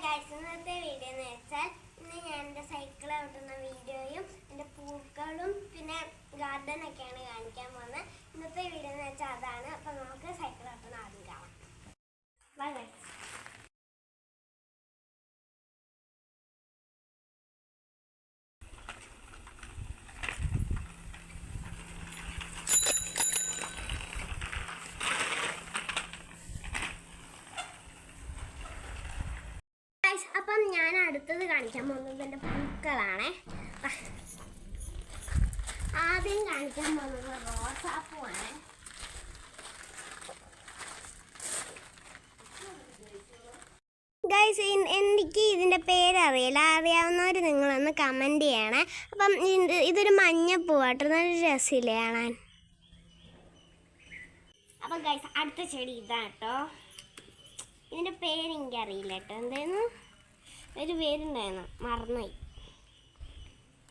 Guys, ഇന്നത്തെ video എന്ന് വെച്ചാൽ ഇന്ന് ഞാൻ എൻ്റെ സൈക്കിൾ ഓട്ടുന്ന വീഡിയോയും എൻ്റെ പൂക്കളും പിന്നെ ഗാർഡനൊക്കെയാണ് കാണിക്കാൻ പോകുന്നത്. ഇന്നത്തെ വീഡിയോ എന്ന് വെച്ചാൽ അതാണ്. അപ്പം നമുക്ക് സൈക്കിൾ ഓട്ടുന്ന ആദ്യം കാണാം. Bye guys. അപ്പം ഞാൻ അടുത്തത് കാണിക്കാൻ പോകുന്നത് എൻ്റെ പൂക്കളാണ്. ആദ്യം കാണിക്കാൻ പോകുന്നത് റോസാപ്പൂവാണ്. ഗൈസ്, എനിക്ക് ഇതിൻ്റെ പേരറിയില്ല. അറിയാവുന്നവർ നിങ്ങളൊന്ന് കമൻറ്റ് ചെയ്യണേ. അപ്പം ഇതൊരു മഞ്ഞപ്പൂവാട്ടോ, നല്ല രസമില്ലേ കാണാൻ. അപ്പം ഗൈസ്, അടുത്ത ചെടി ഇതാട്ടോ. ഇതിൻ്റെ പേര് എനിക്കറിയില്ല കേട്ടോ. എന്തായിരുന്നു ഒരു പേരുണ്ടായിരുന്നു, മറന്നുപോയി.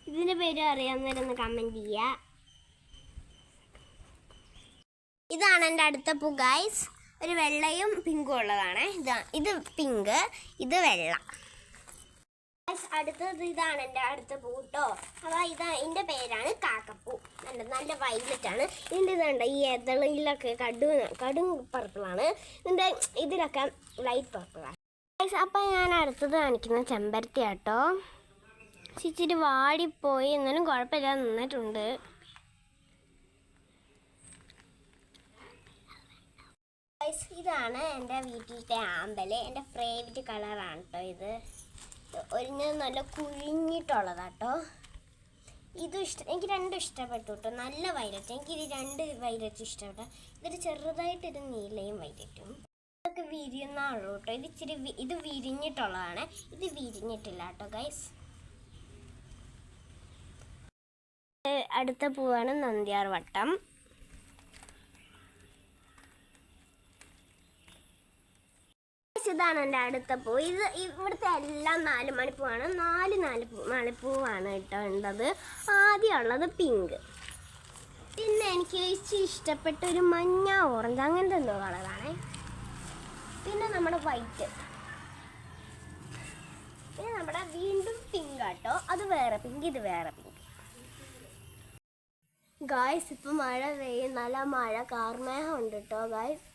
ഇതിൻ്റെ പേര് അറിയാവുന്നവരൊന്ന് കമൻറ്റ് ചെയ്യുക. ഇതാണ് എൻ്റെ അടുത്ത പൂ ഗൈസ്. ഒരു വെള്ളയും പിങ്കും ഉള്ളതാണ്. ഇത് പിങ്ക്, ഇത് വെള്ള. അടുത്തത് ഇതാണ് എൻ്റെ അടുത്ത പൂ കേട്ടോ. അപ്പോൾ ഇതിൻ്റെ പേരാണ് കാക്കപ്പൂ. നല്ല വയലറ്റ് ആണ്. ഇതിൻ്റെ ഇതുണ്ട്, ഈ എതളിലൊക്കെ കടും പർപ്പിളാണ്. ഇതിലൊക്കെ ലൈറ്റ് പർപ്പിളാണ്. അപ്പം ഞാൻ അടുത്തത് കാണിക്കുന്ന ചെമ്പരത്തി കേട്ടോ. ഇച്ചിരി വാടിപ്പോയി, എന്നാലും കുഴപ്പമില്ല, നിന്നിട്ടുണ്ട്. ഇതാണ് എൻ്റെ വീട്ടിലത്തെ ആമ്പല്. എൻ്റെ ഫേവറേറ്റ് കളറാണ് കേട്ടോ ഇത്. നല്ല കുഴിഞ്ഞിട്ടുള്ളതാട്ടോ. എനിക്ക് രണ്ടും ഇഷ്ടപ്പെട്ടു കേട്ടോ. നല്ല വയലറ്റ്, എനിക്ക് രണ്ട് വയലറ്റ് ഇഷ്ടപ്പെട്ടു. ഇതൊരു ചെറുതായിട്ടൊരു നീലയും വയലറ്റും. ഇതൊക്കെ വിരിയുന്നുള്ളൂ കേട്ടോ. ഇത് വിരിഞ്ഞിട്ടുള്ളതാണ്. ഇത് വിരിഞ്ഞിട്ടില്ല കേട്ടോ ഗൈസ്. അടുത്ത പൂവാണ് നന്ദ്യാർ വട്ടം. ഇതാണ് എൻ്റെ അടുത്ത പൂ. ഇവിടുത്തെ എല്ലാം 4 മണിപ്പൂവാണ്. 4 മണിപ്പൂവാണ് കേട്ടോ ഉള്ളത്. ആദ്യമുള്ളത് പിങ്ക്, പിന്നെ എനിക്ക് ഇഷ്ടപ്പെട്ട ഒരു മഞ്ഞ ഓറഞ്ച് അങ്ങനത്തെ എന്തോ കളറാണ്. പിന്നെ നമ്മുടെ വൈറ്റ്, പിന്നെ നമ്മുടെ വീണ്ടും പിങ്ക് കേട്ടോ. അത് വേറെ പിങ്ക്, ഇത് വേറെ പിങ്ക്. ഗായ്സ്, ഇപ്പം മഴ പെയ്യും, നല്ല മഴ, കാർമേഘം ഉണ്ട് കേട്ടോ ഗായ്സ്.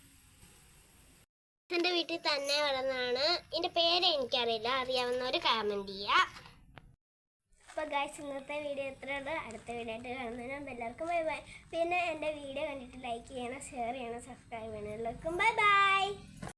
എൻ്റെ വീട്ടിൽ തന്നെ വളർന്നതാണ്. എൻ്റെ പേര് എനിക്കറിയില്ല, അറിയാവുന്നവർ കമൻറ്റ് ചെയ്യുക. അപ്പോൾ ഗായ്സ്, ഇന്നത്തെ വീഡിയോ എത്രയുണ്ട്. അടുത്ത വീഡിയോ ആയിട്ട് കാണുന്നതിന് എല്ലാവർക്കും ബൈ ബൈ. പിന്നെ എൻ്റെ വീഡിയോ കണ്ടിട്ട് ലൈക്ക് ചെയ്യണം, ഷെയർ ചെയ്യണം, സബ്സ്ക്രൈബ് ചെയ്യണം. എല്ലാവർക്കും ബൈ ബൈ.